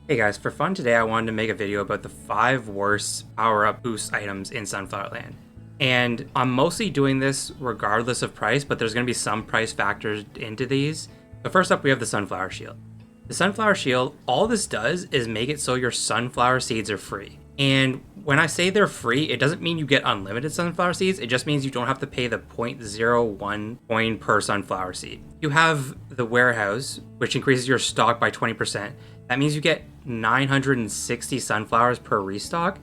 Hey guys, for fun today I wanted to make a video about the 5 worst power-up boost items in Sunflower Land. And I'm mostly doing this regardless of price, but there's going to be some price factors into these. So first up we have the Sunflower Shield. The Sunflower Shield, all this does is make it so your sunflower seeds are free. And when I say they're free, it doesn't mean you get unlimited sunflower seeds, it just means you don't have to pay the 0.01 coin per sunflower seed. You have the warehouse, which increases your stock by 20%. That means you get 960 sunflowers per restock.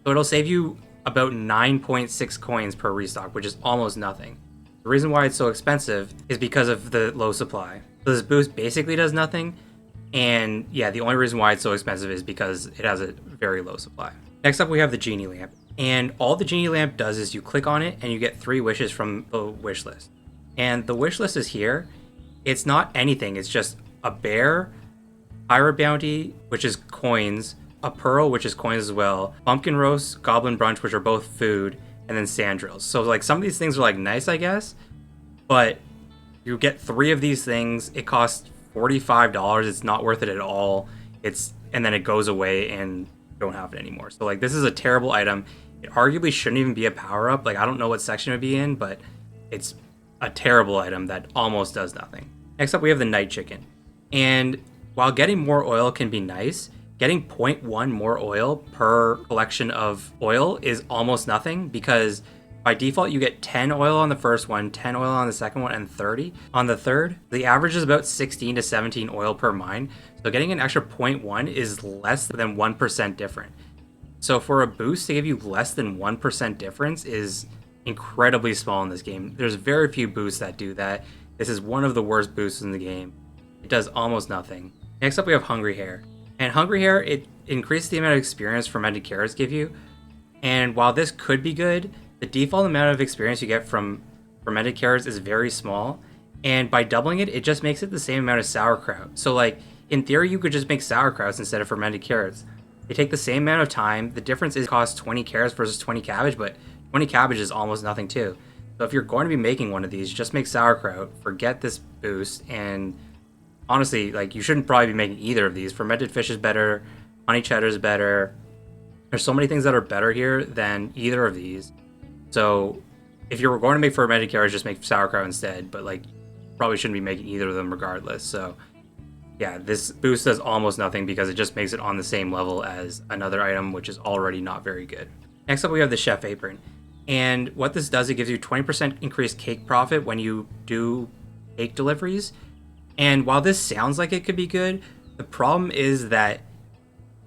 So it'll save you about 9.6 coins per restock, which is almost nothing. The reason why it's so expensive is because of the low supply. So this boost basically does nothing. And yeah, the only reason why it's so expensive is because it has a very low supply. Next up, we have the Genie Lamp. And all the Genie Lamp does is you click on it and you get 3 wishes from the wish list. And the wish list is here. It's not anything. It's just a bear, Hare bounty, which is coins, a pearl, which is coins as well, pumpkin roast, goblin brunch, which are both food, and then sand drills. So like some of these things are like nice, I guess, but you get 3 of these things. It costs $45. It's not worth it at all. And then it goes away and you don't have it anymore. So like this is a terrible item. It arguably shouldn't even be a power up. Like I don't know what section it would be in, but it's a terrible item that almost does nothing. Next up, we have the Night Chicken. And while getting more oil can be nice, getting 0.1 more oil per collection of oil is almost nothing, because by default you get 10 oil on the first one, 10 oil on the second one, and 30 on the third. The average is about 16 to 17 oil per mine, so getting an extra 0.1 is less than 1% different. So for a boost to give you less than 1% difference is incredibly small in this game. There's very few boosts that do that. This is one of the worst boosts in the game. It does almost nothing. Next up, we have Hungry Hare. And Hungry Hare, it increases the amount of experience fermented carrots give you. And while this could be good, the default amount of experience you get from fermented carrots is very small. And by doubling it, it just makes it the same amount of sauerkraut. So like, in theory, you could just make sauerkrauts instead of fermented carrots. They take the same amount of time. The difference is it costs 20 carrots versus 20 cabbage, but 20 cabbage is almost nothing too. So if you're going to be making one of these, just make sauerkraut, forget this boost, and honestly, like, you shouldn't probably be making either of these. Fermented fish is better, honey cheddar is better. There's so many things that are better here than either of these. So if you're going to make fermented carrots, just make sauerkraut instead, but like, probably shouldn't be making either of them regardless. So yeah, this boost does almost nothing because it just makes it on the same level as another item, which is already not very good. Next up, we have the Chef Apron. And what this does, it gives you 20% increased cake profit when you do cake deliveries. And while this sounds like it could be good, the problem is that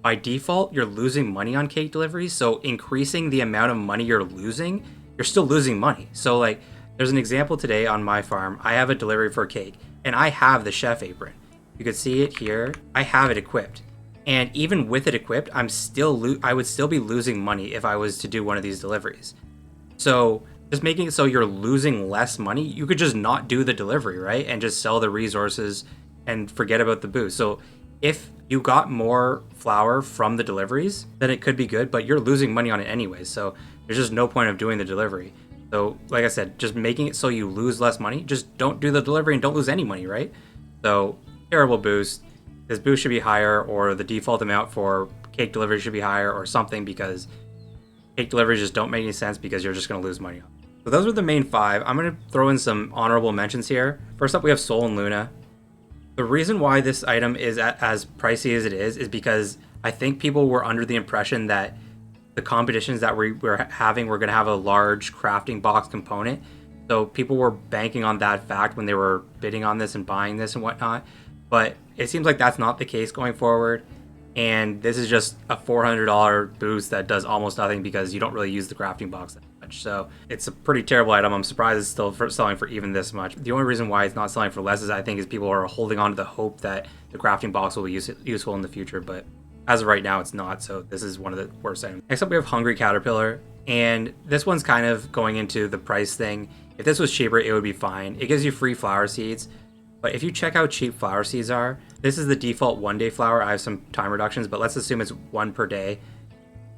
by default, you're losing money on cake deliveries. So increasing the amount of money you're losing, you're still losing money. So like, there's an example today on my farm. I have a delivery for a cake, and I have the Chef Apron. You could see it here. I have it equipped. And even with it equipped, I would still be losing money if I was to do one of these deliveries. So just making it so you're losing less money, you could just not do the delivery, right? And just sell the resources and forget about the boost. So if you got more flour from the deliveries, then it could be good, but you're losing money on it anyway. So there's just no point of doing the delivery. So like I said, just making it so you lose less money, just don't do the delivery and don't lose any money, right? So terrible boost. This boost should be higher, or the default amount for cake delivery should be higher or something, because cake deliveries just don't make any sense because you're just going to lose money on it. So those are the main 5. I'm going to throw in some honorable mentions here. First up, we have Sol and Luna. The reason why this item is as pricey as it is because I think people were under the impression that the competitions that we were having were going to have a large crafting box component. So people were banking on that fact when they were bidding on this and buying this and whatnot. But it seems like that's not the case going forward. And this is just a $400 boost that does almost nothing because you don't really use the crafting box that much. So it's a pretty terrible item. I'm surprised it's still selling for even this much. The only reason why it's not selling for less is I think is people are holding on to the hope that the crafting box will be useful in the future. But as of right now, it's not. So this is one of the worst items. Next up, we have Hungry Caterpillar. And this one's kind of going into the price thing. If this was cheaper, it would be fine. It gives you free flower seeds. But if you check how cheap flower seeds are, this is the default 1-day flower. I have some time reductions, but let's assume it's 1 per day.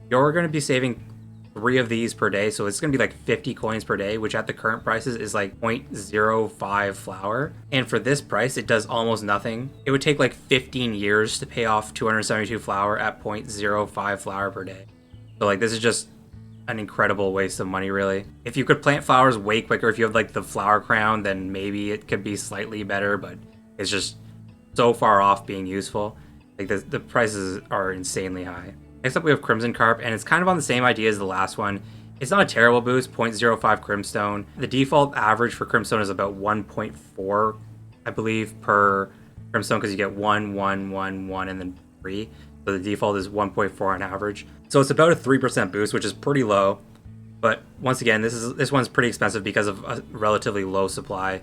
You're going to be saving 3 of these per day, so it's gonna be like 50 coins per day, which at the current prices is like 0.05 flour. And for this price, it does almost nothing. It would take like 15 years to pay off 272 flour at 0.05 flour per day. So like this is just an incredible waste of money, really. If you could plant flowers way quicker, if you have like the flower crown, then maybe it could be slightly better, but it's just so far off being useful. Like the prices are insanely high. Next up we have Crimson Carp, and it's kind of on the same idea as the last one. It's not a terrible boost, 0.05 Crimstone. The default average for Crimstone is about 1.4, I believe, per Crimstone, because you get 1, 1, 1, 1, and then 3. So the default is 1.4 on average. So it's about a 3% boost, which is pretty low. But once again, this one's pretty expensive because of a relatively low supply.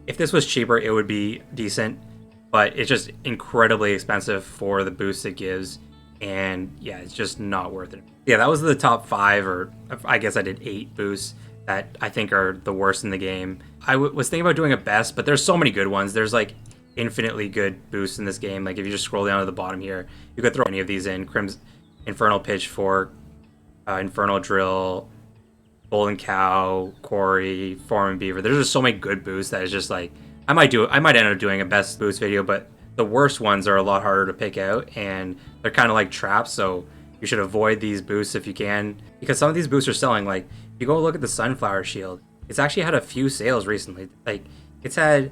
If this was cheaper, it would be decent, but it's just incredibly expensive for the boost it gives. And yeah, it's just not worth it. Yeah, that was the top 5, or I guess I did 8 boosts that I think are the worst in the game. I was thinking about doing a best, but there's so many good ones. There's like infinitely good boosts in this game. Like if you just scroll down to the bottom here, you could throw any of these in. Infernal Pitchfork, Infernal Drill, Golden Cow, Quarry, Foreman Beaver. There's just so many good boosts that it's just like I might end up doing a best boost video, but the worst ones are a lot harder to pick out, and they're kind of like traps, so you should avoid these boosts if you can, because some of these boosts are selling. Like if you go look at the Sunflower Shield, it's actually had a few sales recently. Like it's had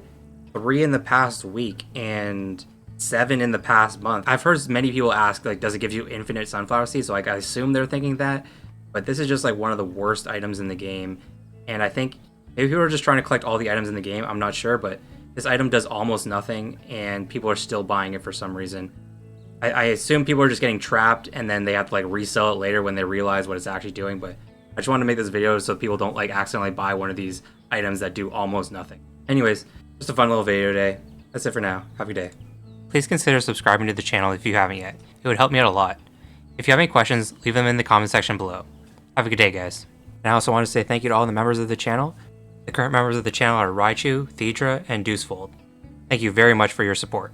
3 in the past week and 7 in the past month. I've heard many people ask, like, does it give you infinite sunflower seeds? So like I assume they're thinking that, but this is just like one of the worst items in the game. And I think maybe people are just trying to collect all the items in the game. I'm not sure, but this item does almost nothing, and people are still buying it for some reason. I assume people are just getting trapped, and then they have to like resell it later when they realize what it's actually doing. But I just wanted to make this video so people don't like accidentally buy one of these items that do almost nothing. Anyways, just a fun little video today. That's it for now. Have a good day. Please consider subscribing to the channel if you haven't yet. It would help me out a lot. If you have any questions, leave them in the comment section below. Have a good day, guys. And I also want to say thank you to all the members of the channel. The current members of the channel are Raichu, Thedra, and Deucefold. Thank you very much for your support.